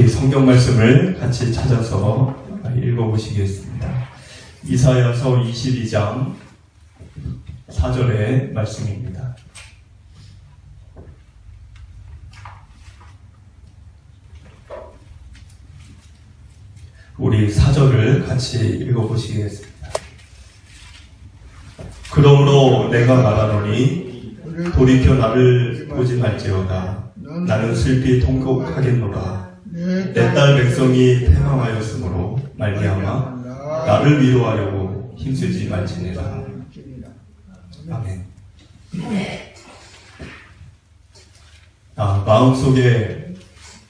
우리 성경 말씀을 같이 찾아서 읽어보시겠습니다. 이사야서 22장 4절의 말씀입니다. 우리 4절을 같이 읽어보시겠습니다. 그러므로 내가 말하노니 돌이켜 나를 보지 말지어다. 나는 슬피 통곡하겠노라. 내 딸 백성이 패망하였으므로 말미암아 나를 위로하려고 힘쓰지 말지니라. 아멘. 마음속에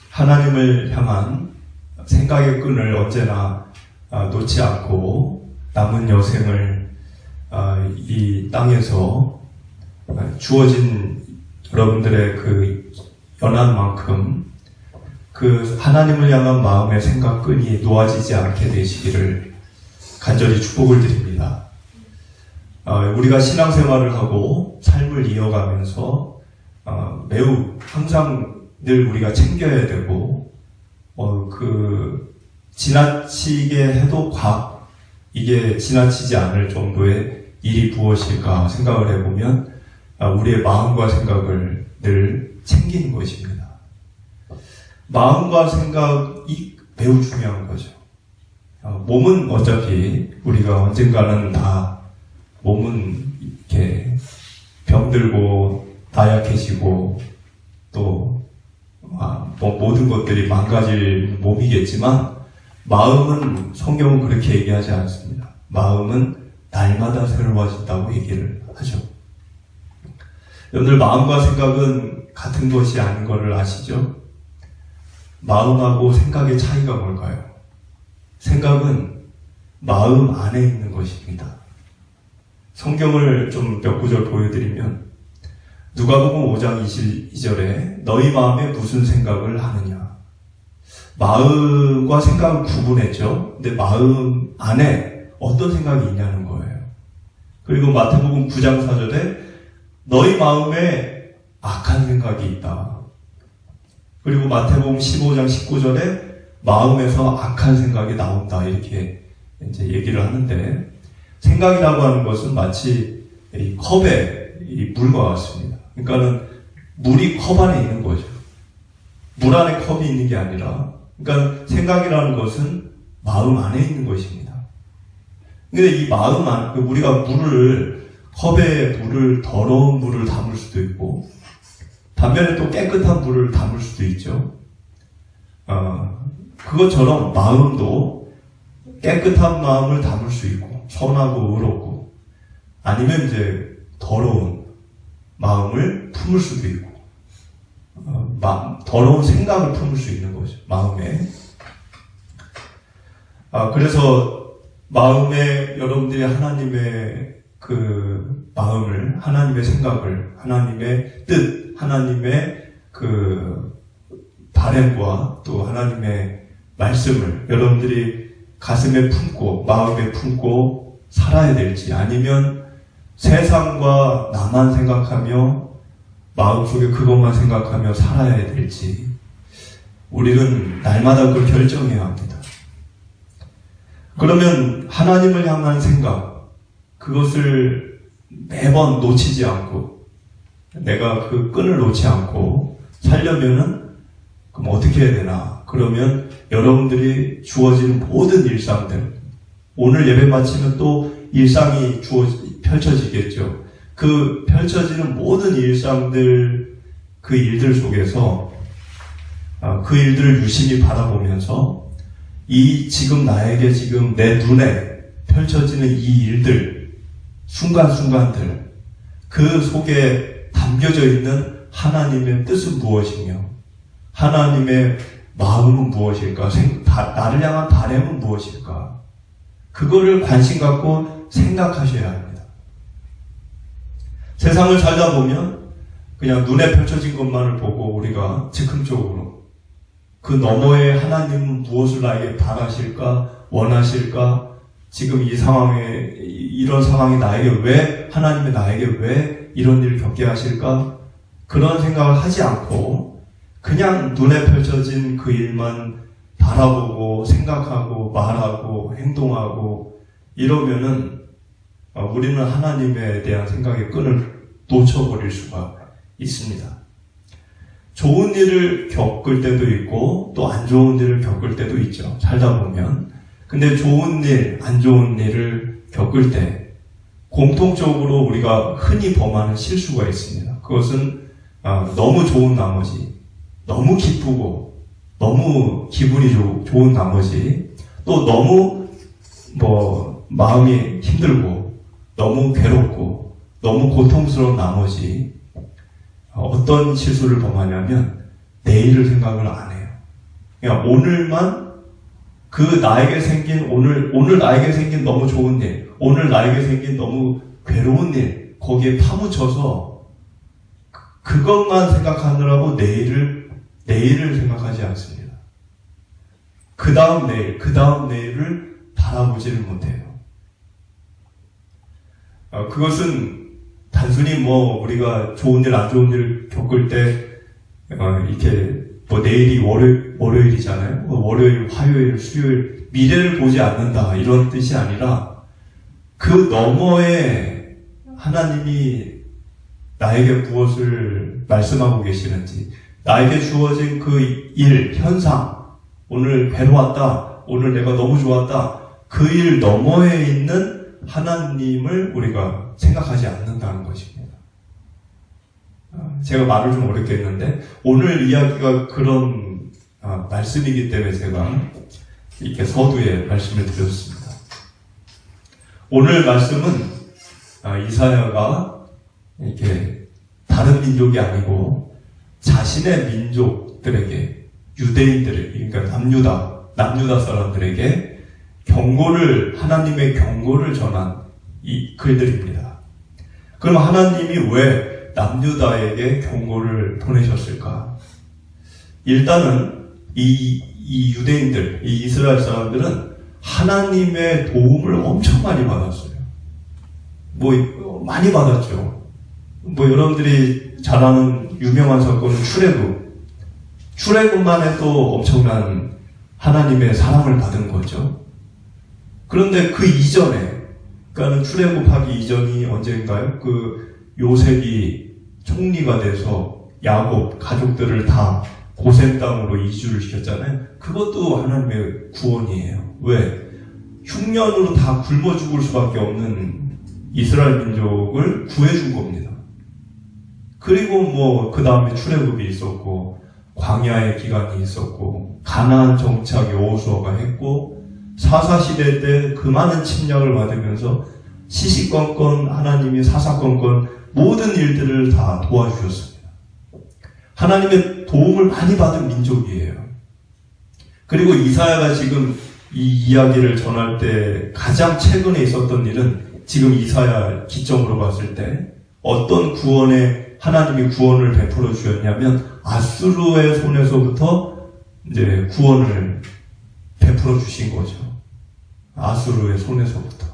하나님을 향한 생각의 끈을 언제나 놓지 않고 남은 여생을 이 땅에서 주어진 여러분들의 그 연한 만큼 그 하나님을 향한 마음의 생각 끈이 놓아지지 않게 되시기를 간절히 축복을 드립니다. 우리가 신앙생활을 하고 삶을 이어가면서 매우 항상 늘 우리가 챙겨야 되고 지나치게 해도 이게 지나치지 않을 정도의 일이 무엇일까 생각을 해보면 우리의 마음과 생각을 늘 챙기는 것입니다. 마음과 생각이 매우 중요한 거죠. 몸은 어차피 우리가 언젠가는 다 몸은 이렇게 병들고 나약해지고 또 모든 것들이 망가질 몸이겠지만 마음은 성경은 그렇게 얘기하지 않습니다. 마음은 날마다 새로워진다고 얘기를 하죠. 여러분들 마음과 생각은 같은 것이 아닌 것을 아시죠? 마음하고 생각의 차이가 뭘까요? 생각은 마음 안에 있는 것입니다. 성경을 좀 몇 구절 보여드리면 누가복음 5장 22절에 너희 마음에 무슨 생각을 하느냐. 마음과 생각을 구분했죠. 근데 마음 안에 어떤 생각이 있냐는 거예요. 그리고 마태복음 9장 4절에 너희 마음에 악한 생각이 있다. 그리고 마태복음 15장 19절에 마음에서 악한 생각이 나온다. 이렇게 이제 얘기를 하는데 생각이라고 하는 것은 마치 이 컵에 이 물과 같습니다. 그러니까는 물이 컵 안에 있는 거죠. 물 안에 컵이 있는 게 아니라 그러니까 생각이라는 것은 마음 안에 있는 것입니다. 근데 이 마음 안, 우리가 컵에 더러운 물을 담을 수도 있고, 반면에 또 깨끗한 물을 담을 수도 있죠. 그것처럼 마음도 깨끗한 마음을 담을 수 있고, 선하고 의롭고, 아니면 이제 더러운 마음을 품을 수도 있고, 더러운 생각을 품을 수 있는 거죠, 마음에. 그래서 마음에 여러분들이 하나님의 그 마음을, 하나님의 생각을, 하나님의 뜻, 하나님의 그 바램과 또 하나님의 말씀을 여러분들이 가슴에 품고 마음에 품고 살아야 될지, 아니면 세상과 나만 생각하며 마음속에 그것만 생각하며 살아야 될지 우리는 날마다 그걸 결정해야 합니다. 그러면 하나님을 향한 생각, 그것을 매번 놓치지 않고 내가 그 끈을 놓지 않고 살려면은 그럼 어떻게 해야 되나? 그러면 여러분들이 주어지는 모든 일상들, 오늘 예배 마치면 또 일상이 펼쳐지겠죠. 그 펼쳐지는 모든 일상들, 그 일들 속에서 그 일들을 유심히 바라보면서 지금 나에게 지금 내 눈에 펼쳐지는 이 일들, 순간순간들, 그 속에 담겨져 있는 하나님의 뜻은 무엇이며 하나님의 마음은 무엇일까? 나를 향한 바램은 무엇일까? 그거를 관심 갖고 생각하셔야 합니다. 세상을 살다 보면 그냥 눈에 펼쳐진 것만을 보고 우리가 즉흥적으로 그 너머에 하나님은 무엇을 나에게 바라실까? 원하실까? 지금 이런 상황이 하나님이 나에게 왜 이런 일을 겪게 하실까? 그런 생각을 하지 않고 그냥 눈에 펼쳐진 그 일만 바라보고 생각하고 말하고 행동하고 이러면은 우리는 하나님에 대한 생각의 끈을 놓쳐버릴 수가 있습니다. 좋은 일을 겪을 때도 있고 또 안 좋은 일을 겪을 때도 있죠. 살다 보면. 근데 좋은 일, 안 좋은 일을 겪을 때 공통적으로 우리가 흔히 범하는 실수가 있습니다. 그것은 너무 좋은 나머지, 너무 기쁘고 너무 기분이 좋은 나머지, 또 너무 마음이 힘들고 너무 괴롭고 너무 고통스러운 나머지 어떤 실수를 범하냐면 내일을 생각을 안 해요. 그냥 오늘만 나에게 생긴 오늘 나에게 생긴 너무 좋은 일, 오늘 나에게 생긴 너무 괴로운 일 거기에 파묻혀서 그것만 생각하느라고 내일을 생각하지 않습니다. 그 다음 내일을 바라보지를 못해요. 그것은 단순히 우리가 좋은 일, 안 좋은 일 겪을 때, 이렇게, 내일이 월요일이잖아요. 월요일, 화요일, 수요일, 미래를 보지 않는다. 이런 뜻이 아니라, 그 너머에 하나님이 나에게 무엇을 말씀하고 계시는지, 나에게 주어진 그 일, 현상, 오늘 배로 왔다, 오늘 내가 너무 좋았다, 그 일 너머에 있는 하나님을 우리가 생각하지 않는다는 것입니다. 제가 말을 좀 어렵게 했는데 오늘 이야기가 그런 말씀이기 때문에 제가 이렇게 서두에 말씀을 드렸습니다. 오늘 말씀은 이사야가 이렇게 다른 민족이 아니고 자신의 민족들에게, 유대인들에게, 그러니까 남유다 사람들에게 하나님의 경고를 전한 이 글들입니다. 그럼 하나님이 왜 남유다에게 경고를 보내셨을까? 일단은 이 유대인들, 이 이스라엘 사람들은 하나님의 도움을 엄청 많이 받았어요. 많이 받았죠. 여러분들이 잘 아는 유명한 사건은 출애굽만 해도 엄청난 하나님의 사랑을 받은 거죠. 그런데 그 이전에, 그러니까 출애굽하기 이전이 언제인가요? 요셉이 총리가 돼서 야곱 가족들을 다 고센 땅으로 이주를 시켰잖아요. 그것도 하나님의 구원이에요. 왜? 흉년으로 다 굶어 죽을 수밖에 없는 이스라엘 민족을 구해준 겁니다. 그리고 그 다음에 출애굽이 있었고, 광야의 기간이 있었고, 가나안 정착 여호수아가 했고, 사사시대 때 그 많은 침략을 받으면서 시시건건 하나님이 사사건건 모든 일들을 다 도와주셨습니다. 하나님의 도움을 많이 받은 민족이에요. 그리고 이사야가 지금 이 이야기를 전할 때 가장 최근에 있었던 일은 지금 이사야 기점으로 봤을 때 어떤 하나님이 구원을 베풀어 주셨냐면 아수르의 손에서부터 이제 구원을 베풀어 주신 거죠. 아수르의 손에서부터.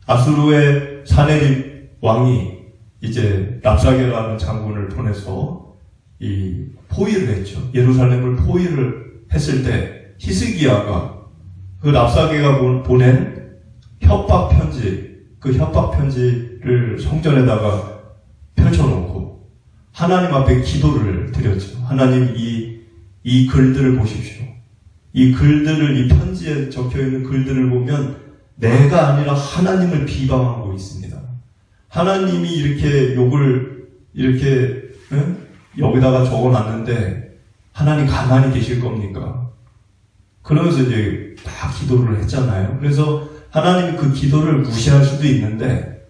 아수르의 사네립 왕이 이제 랍사게라는 장군을 보내서 이 포위를 했죠. 예루살렘을 포위를 했을 때 히스기야가 그 랍사게가 보낸 협박 편지를 성전에다가 펼쳐놓고 하나님 앞에 기도를 드렸죠. 하나님 이 글들을 보십시오. 이 편지에 적혀있는 글들을 보면 내가 아니라 하나님을 비방하고 있습니다. 하나님이 이렇게 욕을 여기다가 적어놨는데 하나님 가만히 계실 겁니까? 그러면서 이제 다 기도를 했잖아요. 그래서 하나님이 그 기도를 무시할 수도 있는데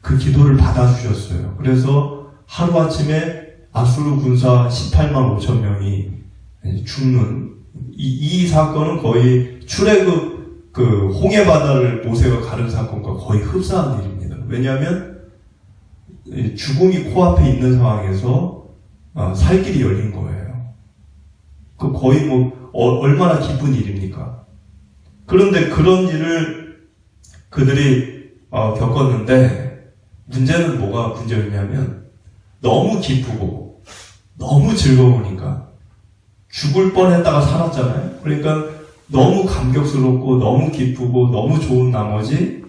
그 기도를 받아주셨어요. 그래서 하루아침에 아수르 군사 18만 5천 명이 죽는 이 사건은 거의 출애굽 홍해 바다를 모세가 가른 사건과 거의 흡사한 일입니다. 왜냐하면 죽음이 코앞에 있는 상황에서 살 길이 열린 거예요. 거의 얼마나 기쁜 일입니까? 그런데 그런 일을 그들이 겪었는데 문제는 뭐가 문제였냐면 너무 기쁘고 너무 즐거우니까. 죽을 뻔했다가 살았잖아요. 그러니까 너무 감격스럽고 너무 기쁘고 너무 좋은 나머지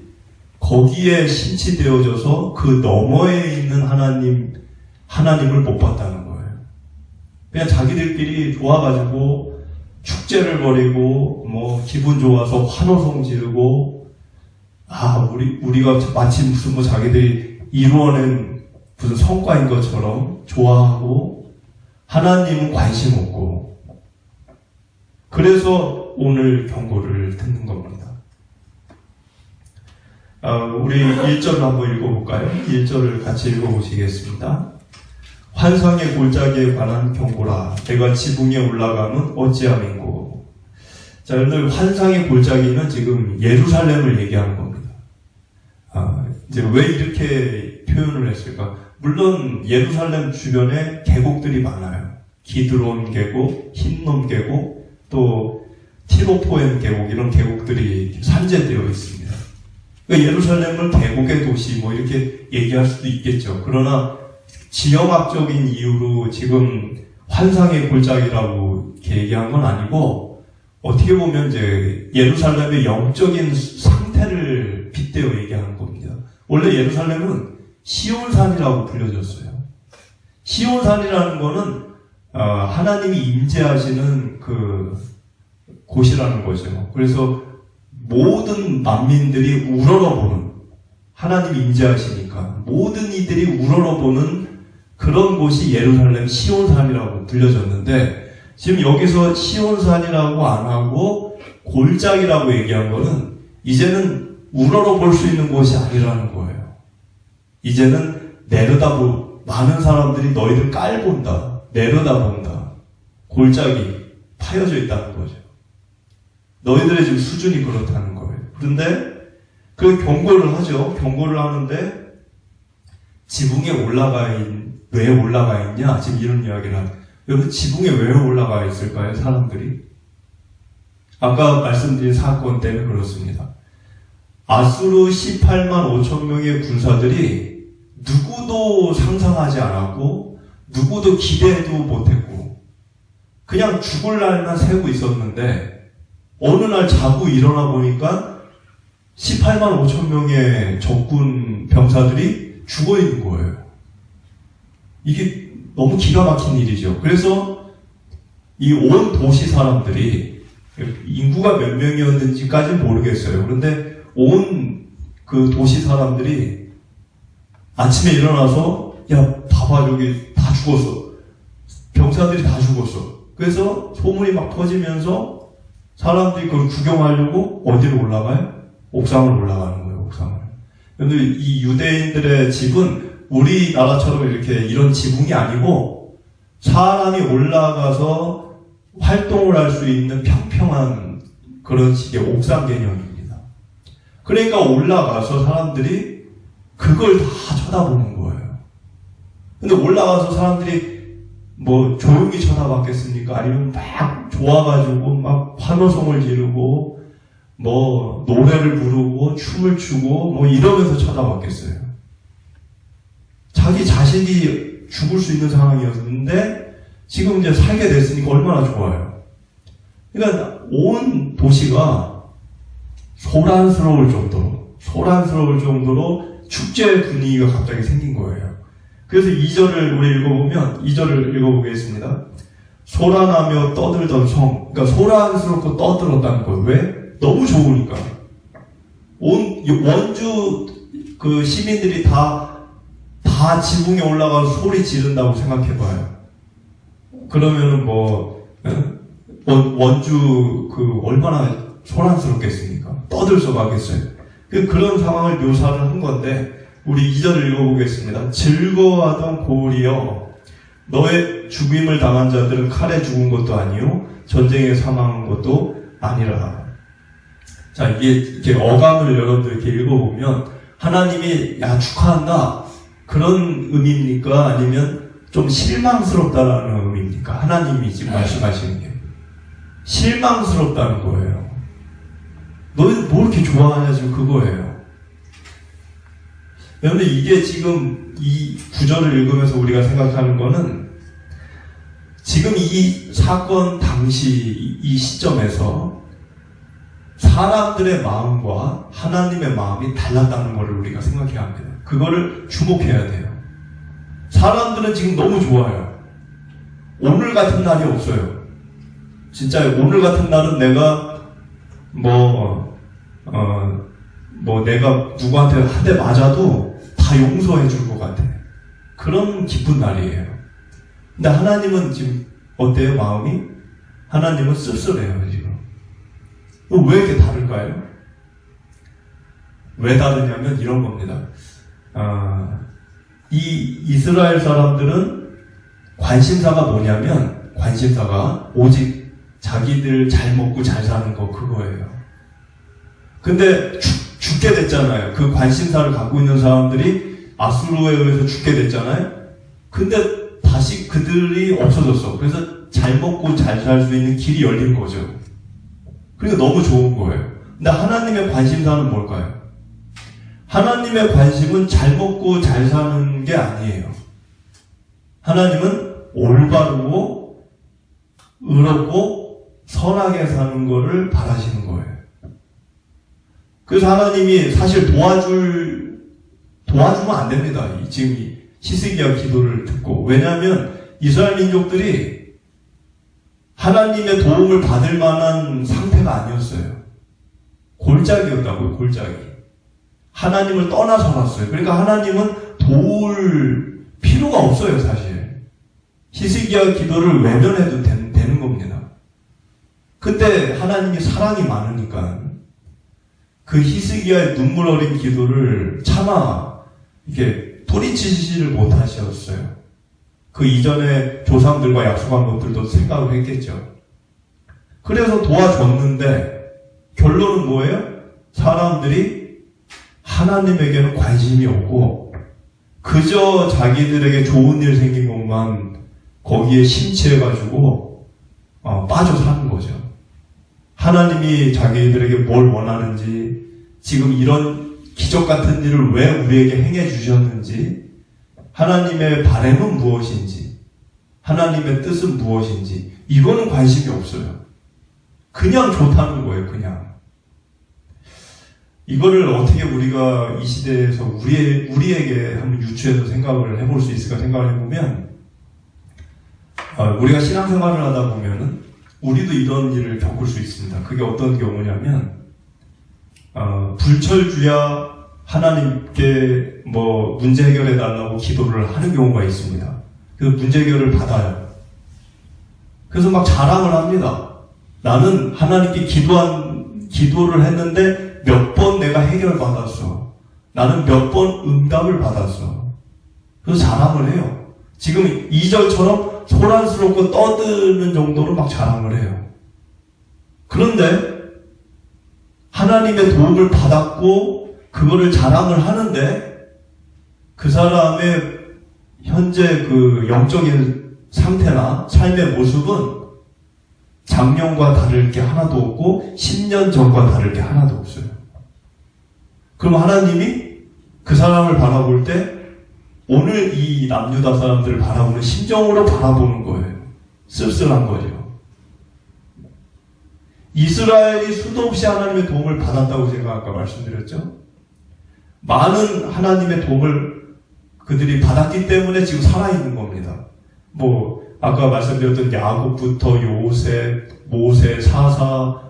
거기에 심취되어져서 그 너머에 있는 하나님을 못 봤다는 거예요. 그냥 자기들끼리 좋아가지고 축제를 벌이고 뭐 기분 좋아서 환호성 지르고 우리가 마치 무슨 뭐 자기들이 이루어낸 무슨 성과인 것처럼 좋아하고 하나님은 관심 없고 그래서 오늘 경고를 듣는 겁니다. 우리 1절을 한번 읽어볼까요? 1절을 같이 읽어보시겠습니다. 환상의 골짜기에 관한 경고라. 내가 지붕에 올라가면 어찌함인고. 자, 여러분들 환상의 골짜기는 지금 예루살렘을 얘기하는 겁니다. 이제 왜 이렇게 표현을 했을까? 물론 예루살렘 주변에 계곡들이 많아요. 기드론 계곡, 힌놈 계곡, 또 티로포엔 계곡 이런 계곡들이 산재되어 있습니다. 그러니까 예루살렘을 계곡의 도시 뭐 이렇게 얘기할 수도 있겠죠. 그러나 지형학적인 이유로 지금 환상의 골짜기라고 이렇게 얘기한 건 아니고 어떻게 보면 이제 예루살렘의 영적인 상태를 빗대어 얘기하는 겁니다. 원래 예루살렘은 시온산이라고 불려졌어요. 시온산이라는 거는 하나님이 임재하시는 그 곳이라는 거죠. 그래서 모든 만민들이 우러러보는 하나님이 임재하시니까 모든 이들이 우러러보는 그런 곳이 예루살렘 시온산이라고 불려졌는데 지금 여기서 시온산이라고 안 하고 골짜기라고 얘기한 거는 이제는 우러러볼 수 있는 곳이 아니라는 거예요. 이제는 많은 사람들이 너희들 깔본다. 내려다본다. 골짜기 파여져 있다는 거죠. 너희들의 지금 수준이 그렇다는 거예요. 그런데 그 경고를 하죠. 경고를 하는데 지붕에 왜 올라가 있냐? 지금 이런 이야기를 하는. 여러분 지붕에 왜 올라가 있을까요? 사람들이? 아까 말씀드린 사건 때문에 그렇습니다. 아수르 18만 5천 명의 군사들이 누구도 상상하지 않았고 누구도 기대도 못했고 그냥 죽을 날만 새고 있었는데 어느 날 자고 일어나 보니까 18만 5천 명의 적군 병사들이 죽어 있는 거예요. 이게 너무 기가 막힌 일이죠. 그래서 이 온 도시 사람들이 인구가 몇 명이었는지까지는 모르겠어요. 그런데 온 그 도시 사람들이 아침에 일어나서 야 봐봐 여기 다 죽었어. 병사들이 다 죽었어. 그래서 소문이 막 퍼지면서 사람들이 그걸 구경하려고 어디로 올라가요? 옥상을 올라가는 거예요. 옥상을. 그런데 이 유대인들의 집은 우리나라처럼 이렇게 이런 지붕이 아니고 사람이 올라가서 활동을 할 수 있는 평평한 그런 식의 옥상 개념입니다. 그러니까 올라가서 사람들이 그걸 다 쳐다보는 거예요. 근데 올라가서 사람들이 뭐 조용히 쳐다봤겠습니까? 아니면 막 좋아가지고 막 환호성을 지르고 뭐 노래를 부르고 춤을 추고 뭐 이러면서 쳐다봤겠어요. 자기 자식이 죽을 수 있는 상황이었는데 지금 이제 살게 됐으니까 얼마나 좋아요. 그러니까 온 도시가 소란스러울 정도로 축제 분위기가 갑자기 생긴 거예요. 그래서 2절을 우리 읽어보면 2절을 읽어보겠습니다. 소란하며 떠들던 성, 그러니까 소란스럽고 떠들었다는 거예요. 왜? 너무 좋으니까. 원주 그 시민들이 다 지붕에 올라가서 소리 지른다고 생각해봐요. 그러면은 원주 얼마나 소란스럽겠습니까? 떠들썩하겠어요. 그런 상황을 묘사를 한 건데 우리 2절을 읽어보겠습니다. 즐거워하던 고울이여 너의 죽임을 당한 자들은 칼에 죽은 것도 아니요 전쟁에 사망한 것도 아니라. 자, 이게 이렇게 어감을 여러분들 이렇게 읽어보면 하나님이 축하한다 그런 의미입니까? 아니면 좀 실망스럽다라는 의미입니까? 하나님이 지금 말씀하시는 게 실망스럽다는 거예요. 너희들 뭐 이렇게 좋아하냐 지금 그거예요. 그런데 이게 지금 이 구절을 읽으면서 우리가 생각하는 거는 지금 이 사건 당시 이 시점에서 사람들의 마음과 하나님의 마음이 달랐다는 것을 우리가 생각해야 합니다. 그거를 주목해야 돼요. 사람들은 지금 너무 좋아요. 오늘 같은 날이 없어요. 진짜 오늘 같은 날은 내가 내가 누구한테 한 대 맞아도 다 용서해 줄 것 같아. 그런 기쁜 날이에요. 근데 하나님은 지금 어때요, 마음이? 하나님은 씁쓸해요, 지금. 왜 이렇게 다를까요? 왜 다르냐면 이런 겁니다. 이 이스라엘 사람들은 관심사가 뭐냐면, 관심사가 오직 자기들 잘 먹고 잘 사는 거, 그거예요. 근데 죽게 됐잖아요. 그 관심사를 갖고 있는 사람들이 아수르에 의해서 죽게 됐잖아요. 근데 다시 그들이 없어졌어. 그래서 잘 먹고 잘 살 수 있는 길이 열린 거죠. 그러니까 너무 좋은 거예요. 근데 하나님의 관심사는 뭘까요? 하나님의 관심은 잘 먹고 잘 사는 게 아니에요. 하나님은 올바르고 의롭고 선하게 사는 거를 바라시는 거예요. 그래서 하나님이 사실 도와주면 안 됩니다. 지금 이 히스기야 기도를 듣고. 왜냐하면 이스라엘 민족들이 하나님의 도움을 받을 만한 상태가 아니었어요. 골짜기였다고요, 골짜기. 하나님을 떠나 살았어요. 그러니까 하나님은 도울 필요가 없어요, 사실. 히스기야 기도를 외면해도 되는 겁니다. 그때 하나님이 사랑이 많으니까 그 히스기야의 눈물 어린 기도를 차마 이렇게 소리치지를 못하셨어요. 그 이전에 조상들과 약속한 것들도 생각을 했겠죠. 그래서 도와줬는데 결론은 뭐예요? 사람들이 하나님에게는 관심이 없고 그저 자기들에게 좋은 일 생긴 것만 거기에 심취해가지고 빠져 사는 거죠. 하나님이 자기들에게 뭘 원하는지, 지금 이런 기적 같은 일을 왜 우리에게 행해 주셨는지, 하나님의 바람은 무엇인지, 하나님의 뜻은 무엇인지, 이거는 관심이 없어요. 그냥 좋다는 거예요, 그냥. 이거를 어떻게 우리가 이 시대에서 우리에게 한번 유추해서 생각을 해볼 수 있을까 생각을 해보면, 우리가 신앙생활을 하다 보면은 우리도 이런 일을 겪을 수 있습니다. 그게 어떤 경우냐면, 불철주야 하나님께 문제 해결해 달라고 기도를 하는 경우가 있습니다. 그 문제 해결을 받아요. 그래서 막 자랑을 합니다. 나는 하나님께 기도를 했는데 몇 번 내가 해결받았어. 나는 몇 번 응답을 받았어. 그래서 자랑을 해요. 지금 2절처럼 소란스럽고 떠드는 정도로 막 자랑을 해요. 그런데 하나님의 도움을 받았고 그거를 자랑을 하는데 그 사람의 현재 그 영적인 상태나 삶의 모습은 작년과 다를 게 하나도 없고 10년 전과 다를 게 하나도 없어요. 그럼 하나님이 그 사람을 바라볼 때 오늘 이 남유다 사람들을 바라보는 심정으로 바라보는 거예요. 씁쓸한 거죠. 이스라엘이 수도 없이 하나님의 도움을 받았다고 제가 아까 말씀드렸죠. 많은 하나님의 도움을 그들이 받았기 때문에 지금 살아있는 겁니다. 아까 말씀드렸던 야곱부터 요셉, 모세, 사사,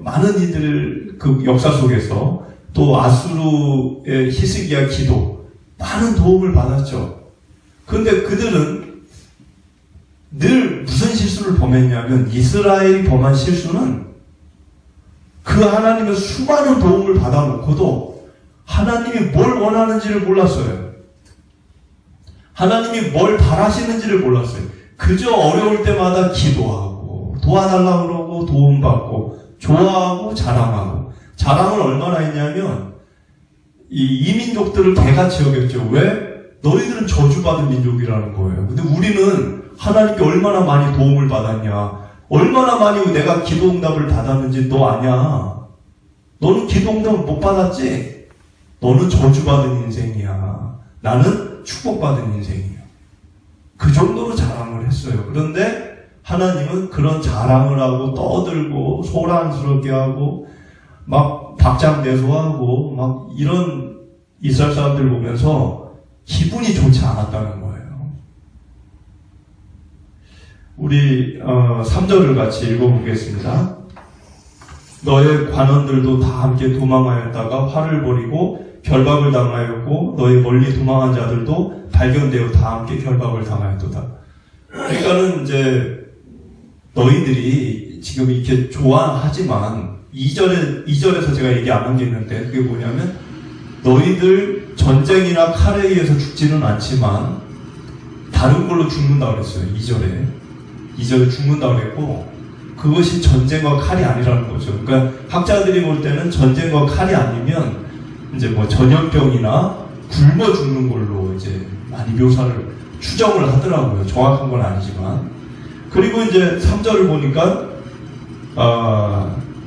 많은 이들 그 역사 속에서 또 아수르의 히스기야 기도, 많은 도움을 받았죠. 그런데 그들은 늘 무슨 실수를 범했냐면 이스라엘이 범한 실수는 그 하나님의 수많은 도움을 받아놓고도 하나님이 뭘 원하는지를 몰랐어요. 하나님이 뭘 바라시는지를 몰랐어요. 그저 어려울 때마다 기도하고 도와달라고 그러고 도움받고 좋아하고 자랑하고. 자랑을 얼마나 했냐면 이 민족들을 개같이 여겼죠. 왜? 너희들은 저주받은 민족이라는 거예요. 근데 우리는 하나님께 얼마나 많이 도움을 받았냐, 얼마나 많이 내가 기도 응답을 받았는지 너 아냐. 너는 기도 응답을 못 받았지? 너는 저주받은 인생이야. 나는 축복받은 인생이야. 그 정도로 자랑을 했어요. 그런데 하나님은 그런 자랑을 하고 떠들고 소란스럽게 하고 막 박장대소하고 막 이런 이스라엘 사람들 보면서 기분이 좋지 않았다는 거예요. 우리 3절을 같이 읽어보겠습니다. 너의 관원들도 다 함께 도망하였다가 화를 벌이고 결박을 당하였고 너의 멀리 도망한 자들도 발견되어 다 함께 결박을 당하였도다. 그러니까는 이제 너희들이 지금 이렇게 좋아하지만 2절에서 제가 얘기 안 한 게 있는데 그게 뭐냐면 너희들 전쟁이나 칼에 의해서 죽지는 않지만 다른 걸로 죽는다고 그랬어요. 2절에 죽는다고 그랬고 그것이 전쟁과 칼이 아니라는 거죠. 그러니까 학자들이 볼 때는 전쟁과 칼이 아니면 이제 뭐 전염병이나 굶어 죽는 걸로 이제 많이 묘사를 추정을 하더라고요. 정확한 건 아니지만. 그리고 이제 3절을 보니까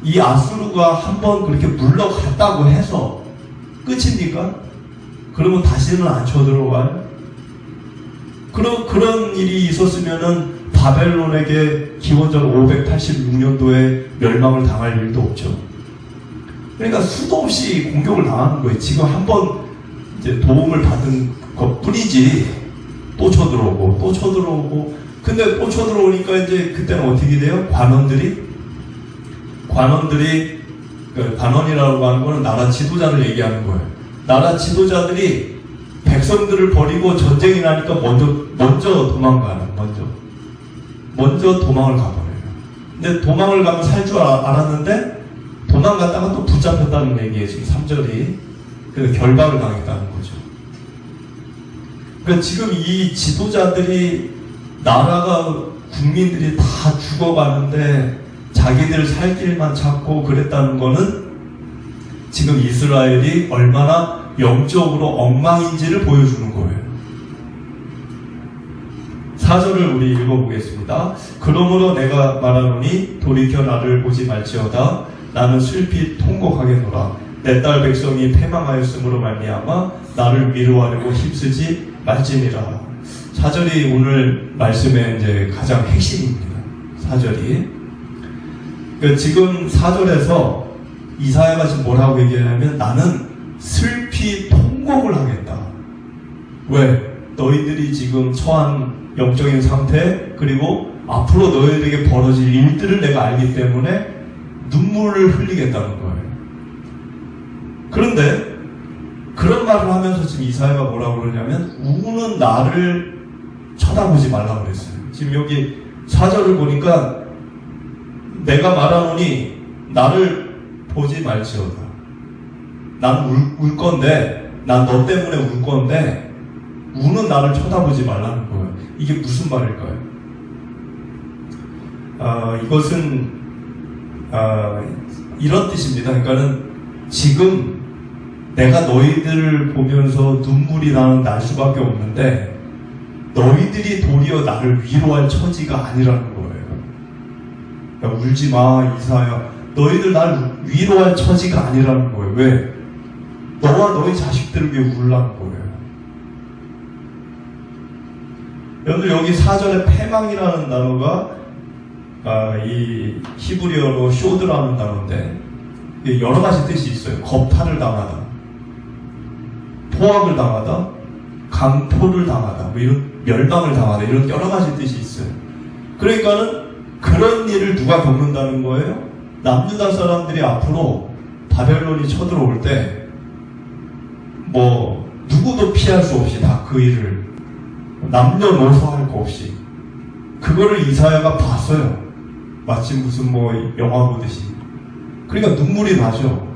이 아수르가 한번 그렇게 물러갔다고 해서 끝입니까? 그러면 다시는 안 쳐들어와요? 그런 일이 있었으면은 바벨론에게 기원전 586년도에 멸망을 당할 일도 없죠. 그러니까 수도 없이 공격을 당하는 거예요. 지금 한번 이제 도움을 받은 것 뿐이지 또 쳐들어오고 근데 또 쳐들어오니까 이제 그때는 어떻게 돼요? 관원이라고 하는 거는 나라 지도자를 얘기하는 거예요. 나라 지도자들이 백성들을 버리고 전쟁이 나니까 먼저 도망가는, 먼저 도망을 가버려요. 근데 도망을 가면 살 줄 알았는데 도망갔다가 또 붙잡혔다는 얘기예요. 지금 3절이. 그래서 결박을 당했다는 거죠. 그러니까 지금 이 지도자들이 나라가 국민들이 다 죽어가는데 자기들 살 길만 찾고 그랬다는 거는 지금 이스라엘이 얼마나 영적으로 엉망인지를 보여주는 거예요. 4절을 우리 읽어보겠습니다. 그러므로 내가 말하노니 돌이켜 나를 보지 말지어다. 나는 슬피 통곡하겠노라. 내 딸 백성이 패망하였으므로 말미암아 나를 위로하려고 힘쓰지 말지니라. 4절이 오늘 말씀의 이제 가장 핵심입니다. 4절이. 그러니까 지금 4절에서 이사야가 지금 뭐라고 얘기하냐면 나는 슬피 통곡을 하겠다. 왜? 너희들이 지금 처한 영적인 상태 그리고 앞으로 너희들에게 벌어질 일들을 내가 알기 때문에 눈물을 흘리겠다는 거예요. 그런데 그런 말을 하면서 지금 이사야가 뭐라고 그러냐면 우는 나를 쳐다보지 말라고 그랬어요. 지금 여기 4절을 보니까 내가 말하노니 나를 보지 말지어다. 난 울 건데 난 너 때문에 울 건데 우는 나를 쳐다보지 말라는 거예요. 이게 무슨 말일까요? 이것은 이런 뜻입니다. 그러니까는 지금 내가 너희들을 보면서 눈물이 날 수밖에 없는데 너희들이 도리어 나를 위로할 처지가 아니라는 거예요. 그러니까 울지 마 이사야. 너희들 나를 위로할 처지가 아니라는 거예요. 왜? 너와 너희 자식들을 위해 울라는 거예요. 여러분들 여기 4절에 패망이라는 단어가 이 히브리어로 쇼드라는 단어인데 여러 가지 뜻이 있어요. 겁탈을 당하다, 포악을 당하다, 강포를 당하다, 뭐 이런 멸망을 당하다 이런 여러 가지 뜻이 있어요. 그러니까는 그런 일을 누가 겪는다는 거예요? 남유다 사람들이 앞으로 바벨론이 쳐들어올 때 뭐 누구도 피할 수 없이 다 그 일을 남녀노소 할 거 없이 그거를 이사야가 봤어요. 마치 무슨 뭐 영화 보듯이. 그러니까 눈물이 나죠.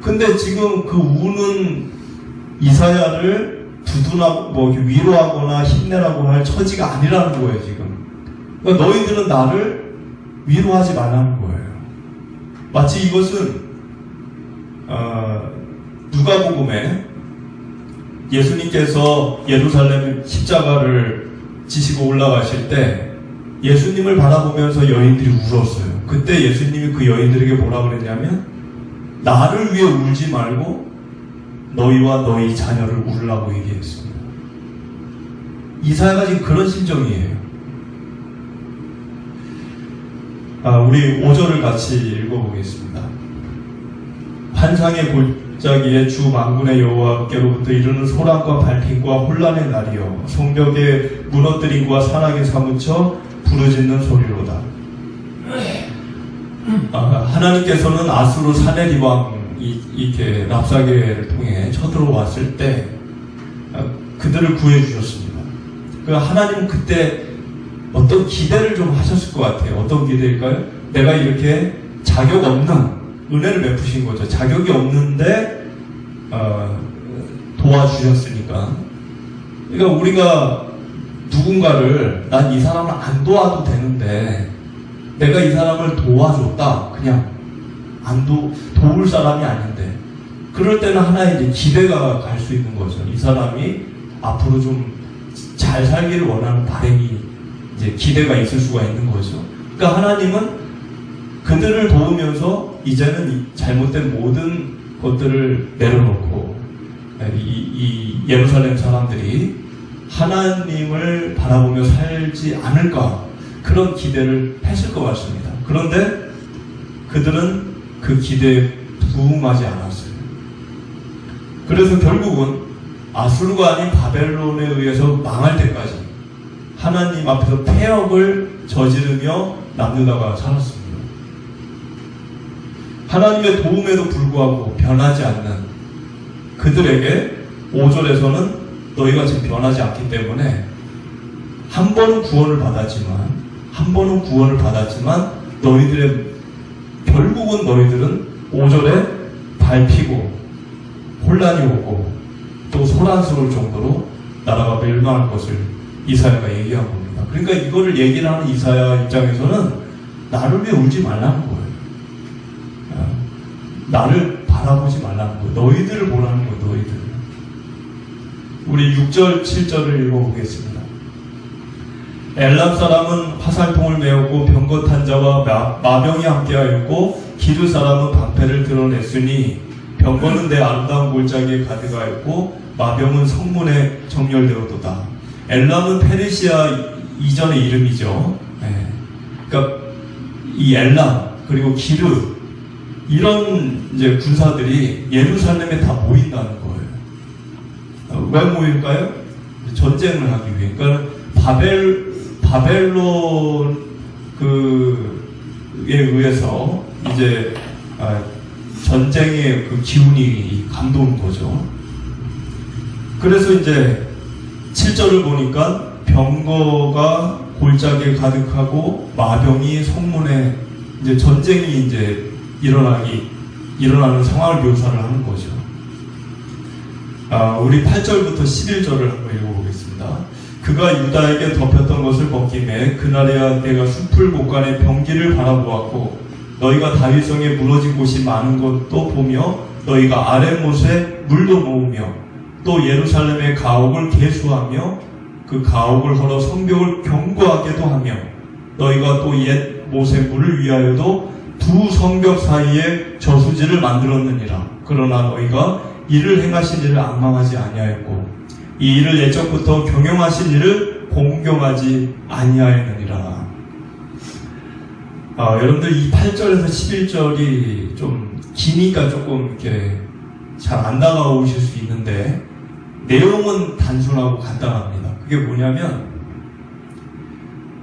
근데 지금 그 우는 이사야를 두둔하고 뭐 위로하거나 힘내라고 할 처지가 아니라는 거예요. 지금. 그러니까 너희들은 나를 위로하지 말라는 거예요. 마치 이것은 누가복음에 예수님께서 예루살렘 십자가를 지시고 올라가실 때 예수님을 바라보면서 여인들이 울었어요. 그때 예수님이 그 여인들에게 뭐라 그랬냐면 나를 위해 울지 말고 너희와 너희 자녀를 울라고 얘기했습니다. 이사야가 지금 그런 심정이에요. 우리 5절을 같이 읽어보겠습니다. 환상의 골짜기에 주 만군의 여호와께로부터 이르는 소란과 발핀과 혼란의 날이여 성벽에 무너뜨림과 산악에 사무쳐 부르짖는 소리로다. 하나님께서는 아수르 사네리왕이 이렇게 랍사게를 통해 쳐들어왔을 때 그들을 구해주셨습니다. 하나님은 그때 어떤 기대를 좀 하셨을 것 같아요. 어떤 기대일까요? 내가 이렇게 자격 없는 은혜를 베푸신 거죠. 자격이 없는데 도와주셨으니까. 그러니까 우리가 누군가를 난 이 사람을 안 도와도 되는데 내가 이 사람을 도와줬다. 그냥 도울 사람이 아닌데 그럴 때는 하나의 이제 기대가 갈 수 있는 거죠. 이 사람이 앞으로 좀 잘 살기를 원하는 바람이 이제 기대가 있을 수가 있는 거죠. 그러니까 하나님은 그들을 도우면서 이제는 이 잘못된 모든 것들을 내려놓고 이 예루살렘 사람들이 하나님을 바라보며 살지 않을까 그런 기대를 했을 것 같습니다. 그런데 그들은 그 기대에 부응하지 않았어요. 그래서 결국은 아수르가 아닌 바벨론에 의해서 망할 때까지 하나님 앞에서 폐역을 저지르며 남유다가 살았습니다. 하나님의 도움에도 불구하고 변하지 않는 그들에게 5절에서는 너희가 지금 변하지 않기 때문에 한 번은 구원을 받았지만 결국은 너희들은 5절에 밟히고 혼란이 오고 또 소란스러울 정도로 나라가 멸망할 것을 이사야가 얘기한 겁니다. 그러니까 이거를 얘기를 하는 이사야 입장에서는 나를 위해 울지 말라는 거예요. 나를 바라보지 말라는 거예요. 너희들을 보라는 거예요. 너희들. 우리 6절, 7절을 읽어보겠습니다. 엘람 사람은 화살통을 메우고 병거탄 자와 마병이 함께하였고 기르 사람은 방패를 드러냈으니 병거는 내 아름다운 골짜기에 가득하였고 마병은 성문에 정렬되었도다. 엘람은 페르시아 이전의 이름이죠. 그러니까 이 엘람 그리고 기르 이런 이제 군사들이 예루살렘에 다 모인다는 거예요. 왜 모일까요? 전쟁을 하기 위해. 그러니까 바벨론에 의해서 이제 전쟁의 그 기운이 감도는 거죠. 그래서 이제 7절을 보니까 병거가 골짜기에 가득하고 마병이 성문에 이제 전쟁이 이제 일어나는 상황을 묘사를 하는 거죠. 우리 8절부터 11절을 한번 읽어보겠습니다. 그가 유다에게 덮였던 것을 벗김에 그날에야 내가 숲을 곳간에 병기를 바라보았고 너희가 다윗성에 무너진 곳이 많은 것도 보며 너희가 아랫못에 물도 모으며 또 예루살렘의 가옥을 개수하며 그 가옥을 헐어 성벽을 견고하게도 하며 너희가 또 옛 못의 물을 위하여도 두 성벽 사이에 저수지를 만들었느니라. 그러나 너희가 이를 행하신 이를 앙망하지 아니하였고 이 일을 예적부터 경영하신 이를 공경하지 아니하였느니라. 여러분들 이 8절에서 11절이 좀 기니까 조금 이렇게 잘 안 다가오실 수 있는데 내용은 단순하고 간단합니다. 그게 뭐냐면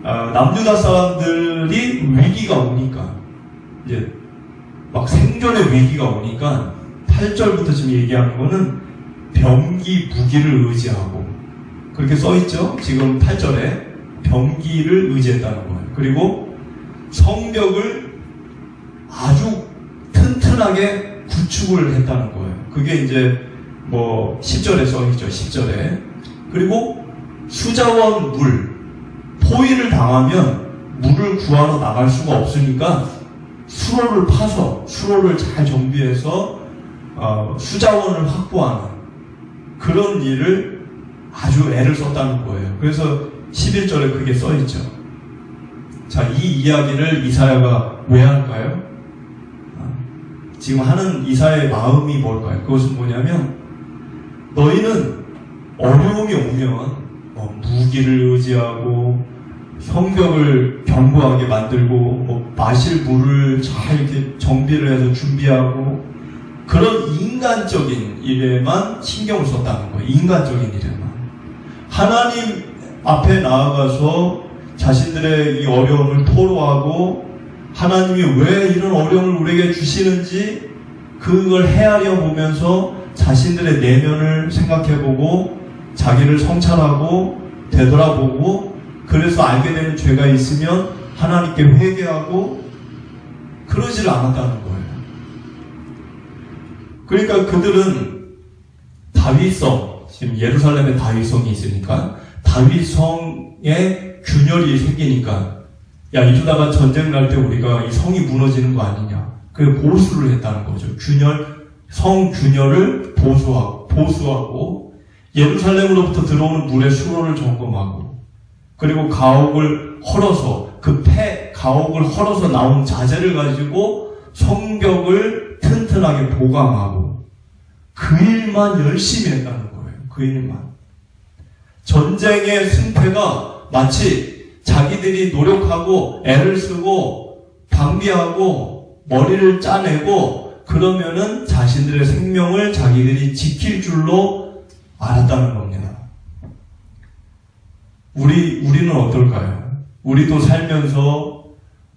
남유다 사람들이 위기가 오니까 이제 막 생존의 위기가 오니까 8절부터 지금 얘기하는 거는 병기 무기를 의지하고 그렇게 써있죠. 지금 8절에 병기를 의지했다는 거예요. 그리고 성벽을 아주 튼튼하게 구축을 했다는 거예요. 그게 이제 10절에 써있죠. 10절에. 그리고 수자원 포위를 당하면 물을 구하러 나갈 수가 없으니까 수로를 파서 수로를 잘 정비해서 수자원을 확보하는 그런 일을 아주 애를 썼다는 거예요. 그래서 11절에 그게 써있죠. 자, 이 이야기를 이사야가 왜 할까요? 지금 하는 이사야의 마음이 뭘까요? 그것은 뭐냐면 너희는 어려움이 오면 무기를 의지하고 성벽을 견고하게 만들고 마실 물을 잘 이렇게 정비를 해서 준비하고 그런 인간적인 일에만 신경을 썼다는 거예요. 인간적인 일에만. 하나님 앞에 나아가서 자신들의 이 어려움을 토로하고 하나님이 왜 이런 어려움을 우리에게 주시는지 그걸 헤아려 보면서 자신들의 내면을 생각해보고 자기를 성찰하고 되돌아보고 그래서 알게 되는 죄가 있으면 하나님께 회개하고 그러지를 않았다는 거예요. 그러니까 그들은 다윗성, 지금 예루살렘에 다윗성이 있으니까 다윗성에 균열이 생기니까 야 이러다가 전쟁 날 때 우리가 이 성이 무너지는 거 아니냐. 그 보수를 했다는 거죠. 성 균열을 보수하고 예루살렘으로부터 들어오는 물의 수로를 점검하고 그리고 가옥을 헐어서 가옥을 헐어서 나온 자재를 가지고 성벽을 튼튼하게 보강하고 그 일만 열심히 했다는 거예요. 그 일만. 전쟁의 승패가 마치 자기들이 노력하고 애를 쓰고 방비하고 머리를 짜내고 그러면은 자신들의 생명을 자기들이 지킬 줄로 알았다는 겁니다. 우리는 어떨까요? 우리도 살면서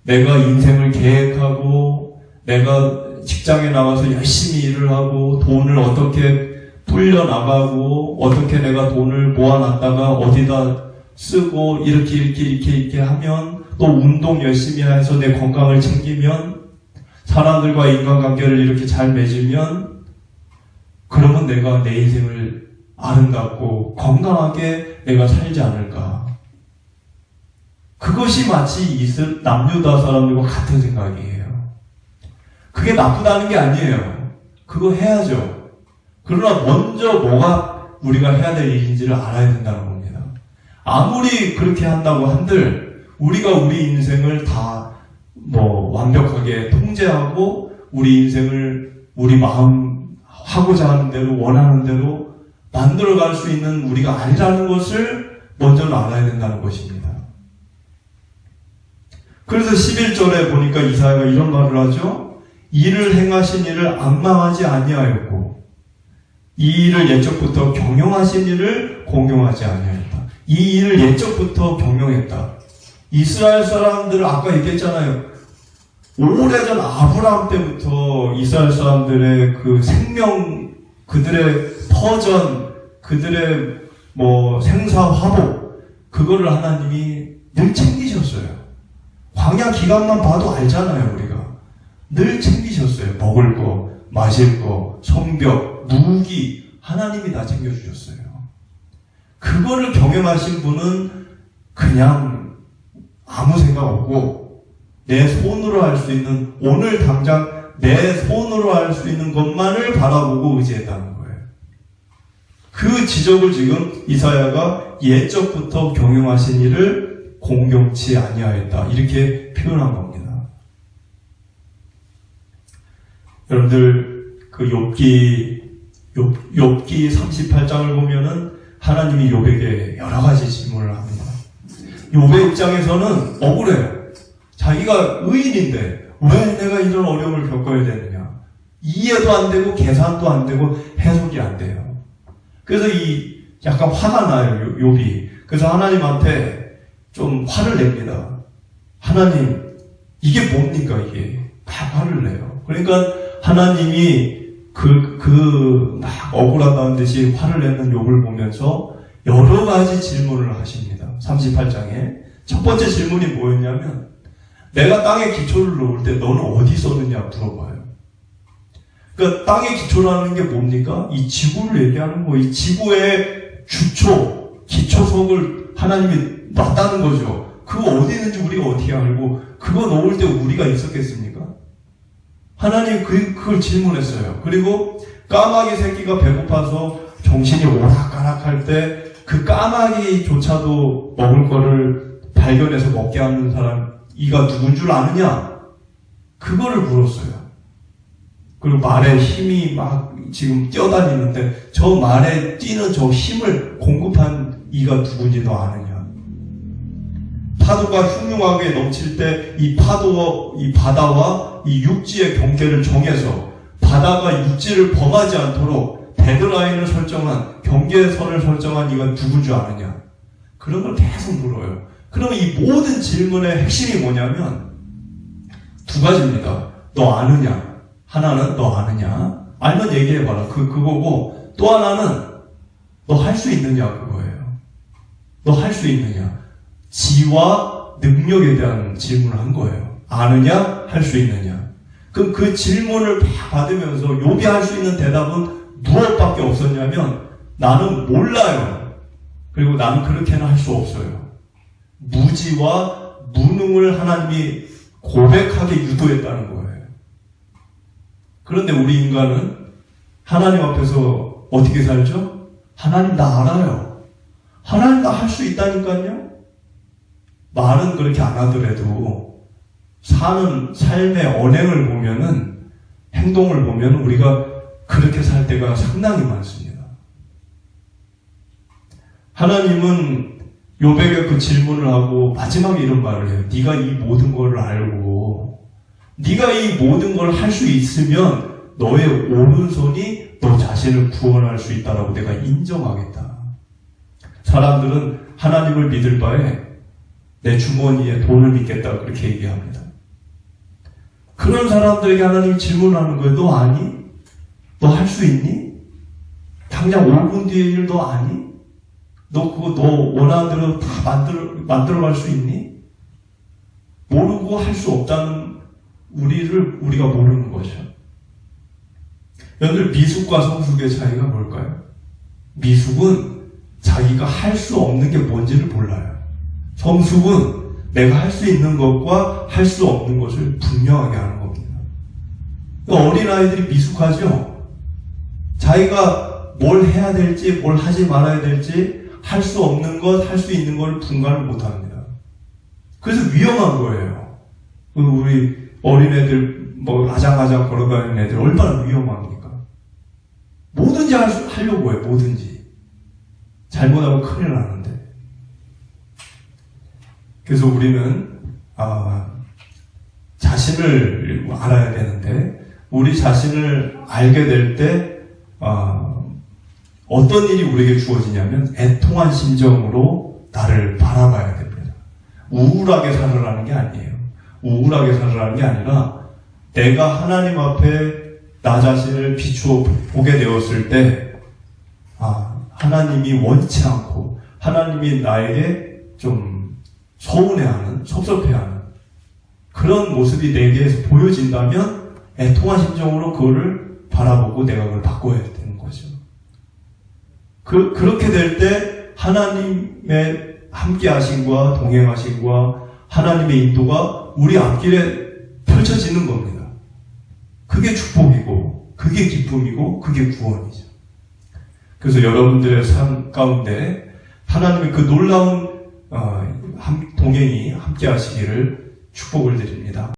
내가 인생을 계획하고 내가 직장에 나가서 열심히 일을 하고 돈을 어떻게 불려나가고 어떻게 내가 돈을 모아놨다가 어디다 쓰고 이렇게 하면 또 운동 열심히 해서 내 건강을 챙기면 사람들과 인간관계를 이렇게 잘 맺으면 그러면 내가 내 인생을 아름답고 건강하게 내가 살지 않을까. 그것이 마치 남유다 사람들과 같은 생각이에요. 그게 나쁘다는 게 아니에요. 그거 해야죠. 그러나 먼저 뭐가 우리가 해야 될 일인지를 알아야 된다는 겁니다. 아무리 그렇게 한다고 한들 우리가 우리 인생을 다 완벽하게 통제하고 우리 인생을 우리 마음 하고자 하는 대로 원하는 대로 만들어갈 수 있는 우리가 아니라는 것을 먼저 알아야 된다는 것입니다. 그래서 11절에 보니까 이사야가 이런 말을 하죠. 이를 행하신 이를 앙망하지 아니하였고 이 일을 옛적부터 경영하신 이를 공경하지 아니하였다. 이 일을 옛적부터 경영했다. 이스라엘 사람들을 아까 얘기했잖아요. 오래전 아브라함 때부터 이스라엘 사람들의 그 생명, 그들의 터전, 그들의 생사화복, 그거를 하나님이 늘 챙기셨어요. 광야 기간만 봐도 알잖아요, 우리가. 늘 챙기셨어요. 먹을 거, 마실 거, 성벽, 무기, 하나님이 다 챙겨주셨어요. 그거를 경영하신 분은 그냥 아무 생각 없고 내 손으로 할 수 있는, 오늘 당장 내 손으로 할 수 있는 것만을 바라보고 의지했다는 거예요. 그 지적을 지금 이사야가 옛적부터 경영하신 일을 공경치 아니하였다. 이렇게 표현한 겁니다. 여러분들, 그 욥기 38장을 보면은 하나님이 욥에게 여러 가지 질문을 합니다. 욥의 입장에서는 억울해요. 자기가 의인인데 왜 내가 이런 어려움을 겪어야 되느냐. 이해도 안 되고 계산도 안 되고 해석이 안 돼요. 그래서 약간 화가 나요, 욥이. 그래서 하나님한테 좀 화를 냅니다. 하나님, 이게 뭡니까, 이게? 막 화를 내요. 그러니까 하나님이 막 억울하다는 듯이 화를 내는 욥을 보면서 여러 가지 질문을 하십니다. 38장에. 첫 번째 질문이 뭐였냐면, 내가 땅에 기초를 놓을 때 너는 어디 있었느냐 물어봐요. 그러니까 땅에 기초라는 게 뭡니까? 이 지구를 얘기하는 거예요. 이 지구의 주초, 기초석을 하나님이 놨다는 거죠. 그거 어디 있는지 우리가 어떻게 알고 그거 놓을 때 우리가 있었겠습니까? 하나님 그걸 질문했어요. 그리고 까마귀 새끼가 배고파서 정신이 오락가락할 때 그 까마귀조차도 먹을 거를 발견해서 먹게 하는 사람 이가 누군 줄 아느냐? 그거를 물었어요. 그리고 말에 힘이 막 지금 뛰어다니는데 저 말에 뛰는 저 힘을 공급한 이가 누군지 너 아느냐? 파도가 흉흉하게 넘칠 때 이 파도와 이 바다와 이 육지의 경계를 정해서 바다가 육지를 범하지 않도록 데드라인을 설정한 경계선을 설정한 이가 누군 줄 아느냐? 그런 걸 계속 물어요. 그러면 이 모든 질문의 핵심이 뭐냐면 두 가지입니다. 너 아느냐? 하나는 너 아느냐? 알면 얘기해봐라. 그거고 또 하나는 너 할 수 있느냐? 그거예요. 너 할 수 있느냐? 지와 능력에 대한 질문을 한 거예요. 아느냐? 할 수 있느냐? 그럼 그 질문을 막 받으면서 욥이 할 수 있는 대답은 무엇밖에 없었냐면 나는 몰라요. 그리고 나는 그렇게는 할 수 없어요. 무지와 무능을 하나님이 고백하게 유도했다는 거예요. 그런데 우리 인간은 하나님 앞에서 어떻게 살죠? 하나님 나 알아요. 하나님 나 할 수 있다니까요. 말은 그렇게 안 하더라도 사는 삶의 언행을 보면은 행동을 보면 우리가 그렇게 살 때가 상당히 많습니다. 하나님은 욥에게 그 질문을 하고 마지막에 이런 말을 해요. 네가 이 모든 걸 알고 네가 이 모든 걸 할 수 있으면 너의 오른손이 너 자신을 구원할 수 있다라고 내가 인정하겠다. 사람들은 하나님을 믿을 바에 내 주머니에 돈을 믿겠다 그렇게 얘기합니다. 그런 사람들에게 하나님이 질문하는 거예요. 너 아니? 너 할 수 있니? 당장 5분 뒤의 일 너 아니? 너 그거 너 원하는 대로 다 만들어갈 수 있니? 모르고 할 수 없다는 우리가 모르는 거죠. 여러분들 미숙과 성숙의 차이가 뭘까요? 미숙은 자기가 할 수 없는 게 뭔지를 몰라요. 성숙은 내가 할 수 있는 것과 할 수 없는 것을 분명하게 하는 겁니다. 어린아이들이 미숙하죠? 자기가 뭘 해야 될지, 뭘 하지 말아야 될지, 할 수 없는 것, 할 수 있는 걸 분간을 못 합니다. 그래서 위험한 거예요. 우리 어린애들, 아장아장 걸어가는 애들 얼마나 위험합니까? 뭐든지 하려고 해요, 뭐든지. 잘못하면 큰일 나는데. 그래서 우리는, 자신을 알아야 되는데, 우리 자신을 알게 될 때, 어떤 일이 우리에게 주어지냐면 애통한 심정으로 나를 바라봐야 됩니다. 우울하게 살아라는 게 아니에요. 우울하게 살아라는 게 아니라 내가 하나님 앞에 나 자신을 비추어 보게 되었을 때 하나님이 원치 않고 하나님이 나에게 좀 서운해하는, 섭섭해하는 그런 모습이 내게서 보여진다면 애통한 심정으로 그거를 바라보고 내가 그걸 바꿔야 되는 거죠. 그렇게 될 때 하나님의 함께 하심과 동행하심과 하나님의 인도가 우리 앞길에 펼쳐지는 겁니다. 그게 축복이고 그게 기쁨이고 그게 구원이죠. 그래서 여러분들의 삶 가운데 하나님의 그 놀라운 동행이 함께 하시기를 축복을 드립니다.